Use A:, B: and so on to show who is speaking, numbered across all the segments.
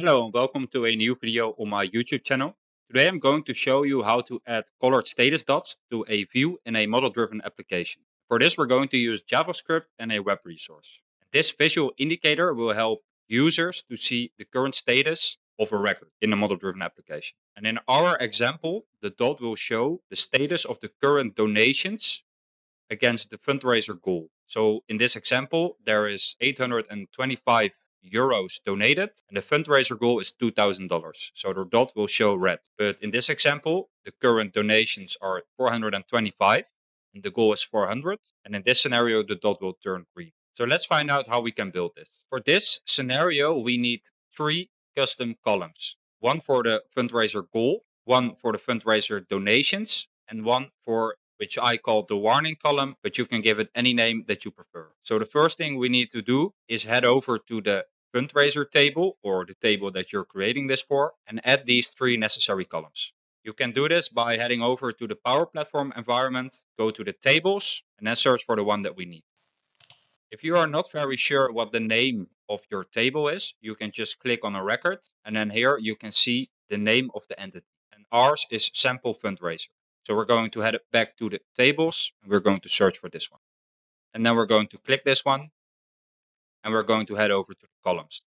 A: Hello and welcome to a new video on my YouTube channel. Today I'm going to show you how to add colored status dots to a view in a model-driven application. For this we're going to use JavaScript and a web resource. This visual indicator will help users to see the current status of a record in a model-driven application. And in our example, the dot will show the status of the current donations against the fundraiser goal. So in this example, there is 825 euros donated and the fundraiser goal is $2,000. So the dot will show red. But in this example, the current donations are 425 and the goal is 400. And in this scenario, the dot will turn green. So let's find out how we can build this. For this scenario, we need 3 custom columns. One for the fundraiser goal, one for the fundraiser donations, and one for which I call the warning column, but you can give it any name that you prefer. So the first thing we need to do is head over to the fundraiser table or the table that you're creating this for and add these 3 necessary columns. You can do this by heading over to the Power Platform environment, go to the tables, and then search for the one that we need. If you are not very sure what the name of your table is, you can just click on a record, and then here you can see the name of the entity. And ours is Sample Fundraiser. So we're going to head back to the tables, and we're going to search for this one. And then we're going to click this one, and we're going to head over to the columns.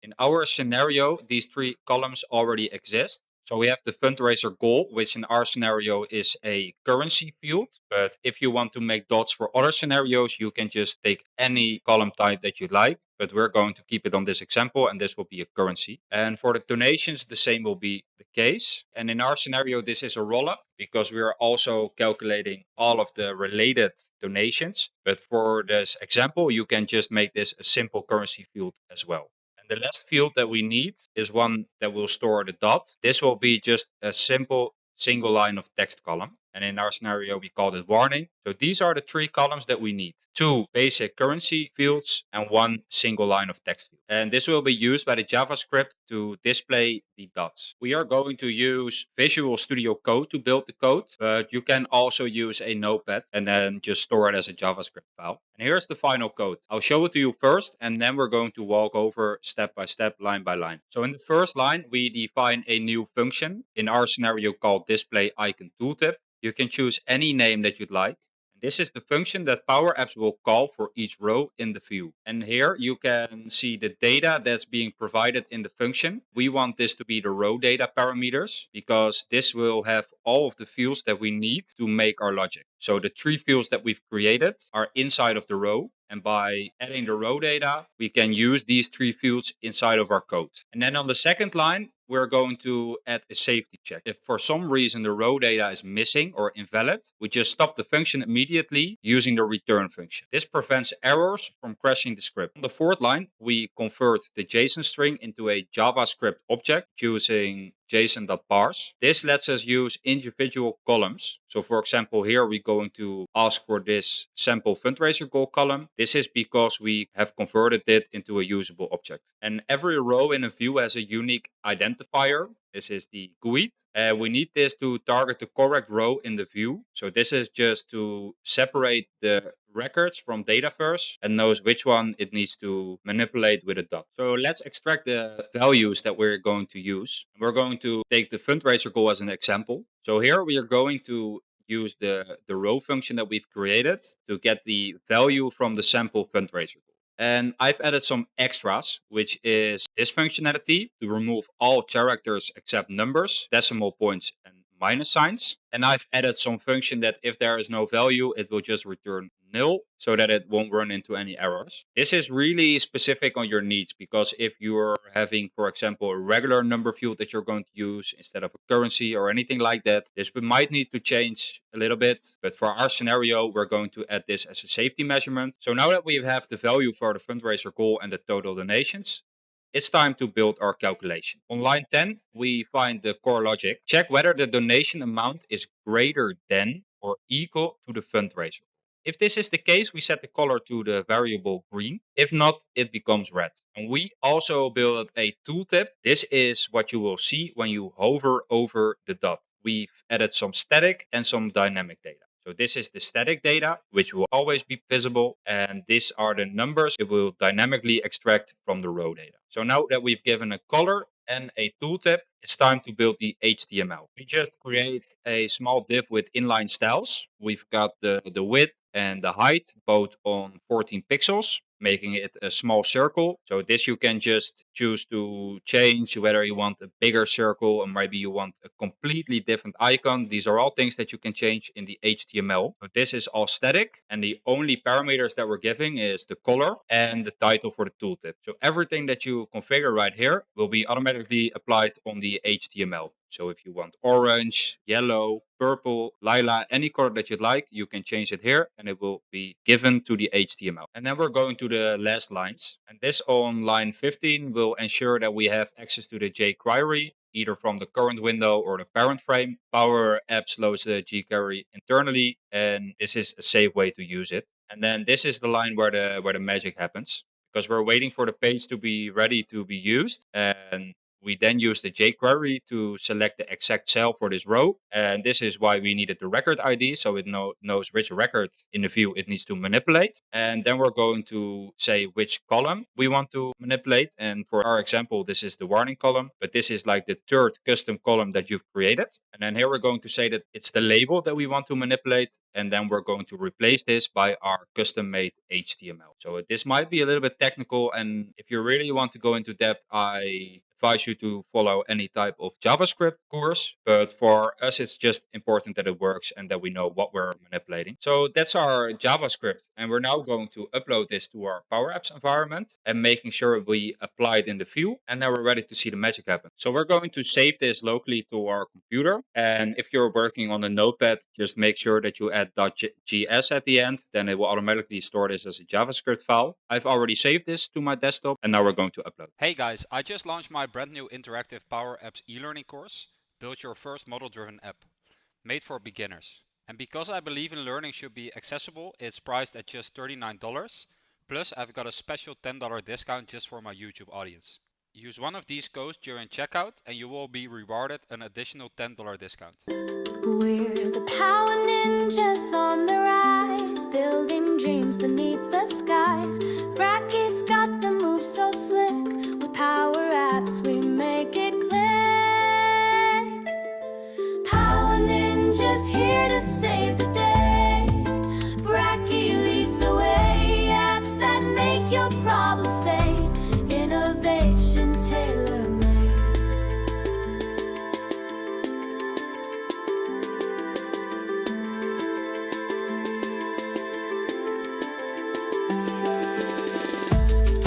A: In our scenario, these 3 columns already exist. So we have the fundraiser goal, which in our scenario is a currency field. But if you want to make dots for other scenarios, you can just take any column type that you like. But we're going to keep it on this example, and this will be a currency. And for the donations, the same will be the case. And in our scenario, this is a rollup because we are also calculating all of the related donations. But for this example, you can just make this a simple currency field as well. The last field that we need is one that will store the dot. This will be just a simple single line of text column. And in our scenario, we call it warning. So these are the 3 columns that we need. 2 basic currency fields and 1 single line of text field. And this will be used by the JavaScript to display the dots. We are going to use Visual Studio Code to build the code, but you can also use a notepad and then just store it as a JavaScript file. And here's the final code. I'll show it to you first, and then we're going to walk over step by step, line by line. So in the first line, we define a new function, in our scenario called display icon tooltip. You can choose any name that you'd like. This is the function that PowerApps will call for each row in the view. And here you can see the data that's being provided in the function. We want this to be the row data parameters because this will have all of the fields that we need to make our logic. So the 3 fields that we've created are inside of the row. And by adding the row data, we can use these 3 fields inside of our code. And then on the second line, we're going to add a safety check. If for some reason the row data is missing or invalid, we just stop the function immediately using the return function. This prevents errors from crashing the script. On the fourth line, we convert the JSON string into a JavaScript object using JSON.parse. This lets us use individual columns. So for example, here we're going to ask for this sample fundraiser goal column. This is because we have converted it into a usable object. And every row in a view has a unique identifier. This is the GUID. We need this to target the correct row in the view. So this is just to separate the records from Dataverse and knows which one it needs to manipulate with a dot. So let's extract the values that we're going to use. We're going to take the fundraiser goal as an example. So here we are going to use the row function that we've created to get the value from the sample fundraiser goal. And I've added some extras, which is this functionality to remove all characters except numbers, decimal points, and minus signs. And I've added some function that if there is no value, it will just return nil so that it won't run into any errors. This is really specific on your needs because if you're having, for example, a regular number field that you're going to use instead of a currency or anything like that, this might need to change a little bit. But for our scenario, we're going to add this as a safety measurement. So now that we have the value for the fundraiser goal and the total donations, it's time to build our calculation. On line 10, we find the core logic. Check whether the donation amount is greater than or equal to the fundraiser. If this is the case, we set the color to the variable green. If not, it becomes red. And we also build a tooltip. This is what you will see when you hover over the dot. We've added some static and some dynamic data. So this is the static data, which will always be visible. And these are the numbers it will dynamically extract from the row data. So now that we've given a color and a tooltip, it's time to build the HTML. We just create a small div with inline styles. We've got the width and the height both on 14 pixels, making it a small circle. So this you can just choose to change whether you want a bigger circle or maybe you want a completely different icon. These are all things that you can change in the HTML. So this is all static, and the only parameters that we're giving is the color and the title for the tooltip. So everything that you configure right here will be automatically applied on the HTML. So if you want orange, yellow, purple, lilac, any color that you'd like, you can change it here and it will be given to the HTML. And then we're going to the last lines. And this on line 15 will ensure that we have access to the jQuery, either from the current window or the parent frame. PowerApps loads the jQuery internally, and this is a safe way to use it. And then this is the line where the magic happens, because we're waiting for the page to be ready to be used. And we then use the jQuery to select the exact cell for this row. And this is why we needed the record ID, so it knows which record in the view it needs to manipulate. And then we're going to say which column we want to manipulate. And for our example, this is the warning column, but this is like the third custom column that you've created. And then here we're going to say that it's the label that we want to manipulate. And then we're going to replace this by our custom made HTML. So this might be a little bit technical. And if you really want to go into depth, I advise you to follow any type of JavaScript course, but for us, it's just important that it works and that we know what we're manipulating. So that's our JavaScript, and we're now going to upload this to our PowerApps environment and making sure we apply it in the view, and then we're ready to see the magic happen. So we're going to save this locally to our computer, and if you're working on a notepad, just make sure that you add .js at the end, then it will automatically store this as a JavaScript file. I've already saved this to my desktop, and now we're going to upload.
B: Hey guys, I just launched my brand new interactive PowerApps e-learning course, Build Your First Model-Driven App, made for beginners. And because I believe in learning should be accessible, it's priced at just $39, plus I've got a special $10 discount just for my YouTube audience. Use one of these codes during checkout and you will be rewarded an additional $10 discount.
C: We're the power ninjas on the rise, building dreams beneath the skies. Bracky's got the moves so slick, with power apps we make it click. Power ninjas here to save the day. Bracky leads the way, apps that make your problems fade. Innovation tailor-made.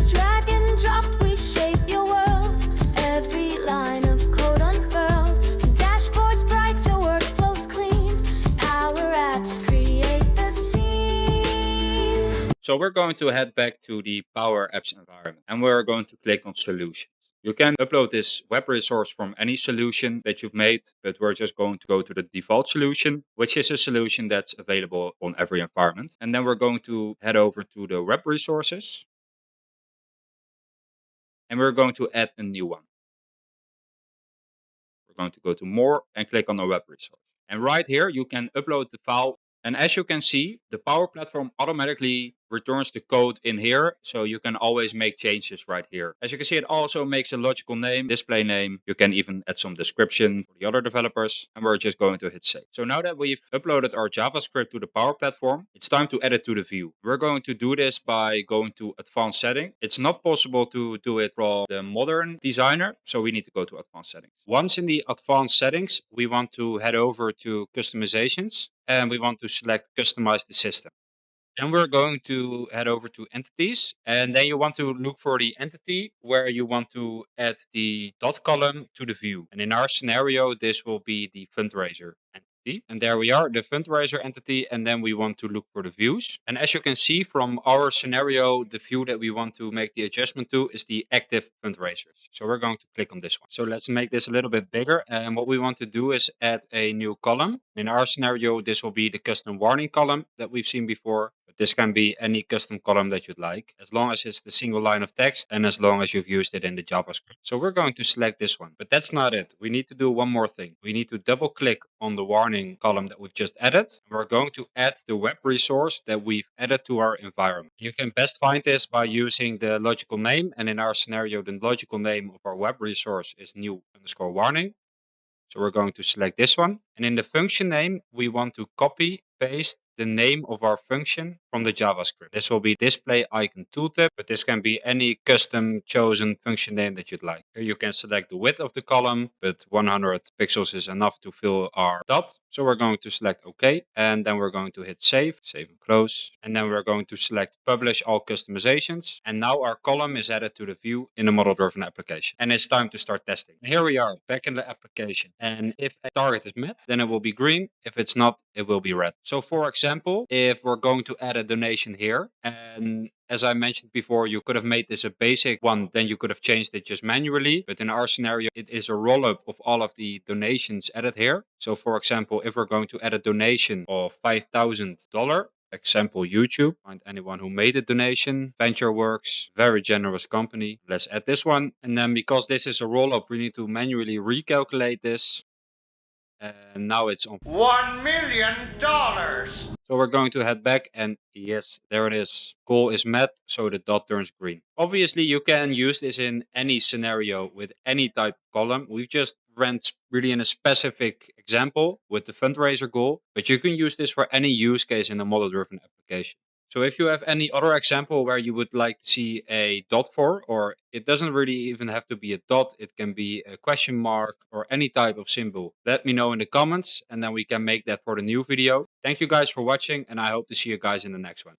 C: Drag and drop, we shape your world. Every line of code unfurled. From dashboards bright to workflows clean. Power apps create the scene.
A: So we're going to head back to the PowerApps environment, and we're going to click on Solutions. You can upload this web resource from any solution that you've made, but we're just going to go to the default solution, which is a solution that's available on every environment. And then we're going to head over to the web resources, and we're going to add a new one. We're going to go to More and click on the web resource. And right here, you can upload the file. And as you can see, the Power Platform automatically returns the code in here, so you can always make changes right here. As you can see, it also makes a logical name, display name. You can even add some description for the other developers, and we're just going to hit save. So now that we've uploaded our JavaScript to the Power Platform, it's time to add it to the view. We're going to do this by going to Advanced Setting. It's not possible to do it from the modern designer, so we need to go to Advanced Settings. Once in the Advanced Settings, we want to head over to Customizations, and we want to select Customize the System. Then we're going to head over to Entities, and then you want to look for the entity where you want to add the dot column to the view. And in our scenario, this will be the fundraiser entity. And there we are, the fundraiser entity, and then we want to look for the views. And as you can see from our scenario, the view that we want to make the adjustment to is the active fundraisers. So we're going to click on this one. So let's make this a little bit bigger. And what we want to do is add a new column. In our scenario, this will be the custom warning column that we've seen before. This can be any custom column that you'd like, as long as it's the single line of text and as long as you've used it in the JavaScript. So we're going to select this one, but that's not it. We need to do one more thing. We need to double click on the warning column that we've just added. We're going to add the web resource that we've added to our environment. You can best find this by using the logical name, and in our scenario, the logical name of our web resource is new_warning. So we're going to select this one. And in the function name, we want to copy, paste the name of our function from the JavaScript. This will be display icon tooltip, but this can be any custom chosen function name that you'd like. Here you can select the width of the column, but 100 pixels is enough to fill our dot. So we're going to select OK, and then we're going to hit save and close. And then we're going to select publish all customizations. And now our column is added to the view in the model-driven application. And it's time to start testing. Here we are back in the application. And if a target is met, then it will be green. If it's not, it will be red. So for example, if we're going to add a donation here, and as I mentioned before, you could have made this a basic one, then you could have changed it just manually. But in our scenario, it is a roll-up of all of the donations added here. So for example, if we're going to add a donation of $5,000, example YouTube, find anyone who made a donation, VentureWorks, very generous company. Let's add this one. And then because this is a roll-up, we need to manually recalculate this. And now it's on
D: $1 million.
A: So we're going to head back, and yes, there it is. Goal is met, so the dot turns green. Obviously, you can use this in any scenario with any type of column. We've just ran really in a specific example with the fundraiser goal, but you can use this for any use case in a model-driven application. So if you have any other example where you would like to see a dot for, or it doesn't really even have to be a dot, it can be a question mark or any type of symbol, let me know in the comments and then we can make that for the new video. Thank you guys for watching, and I hope to see you guys in the next one.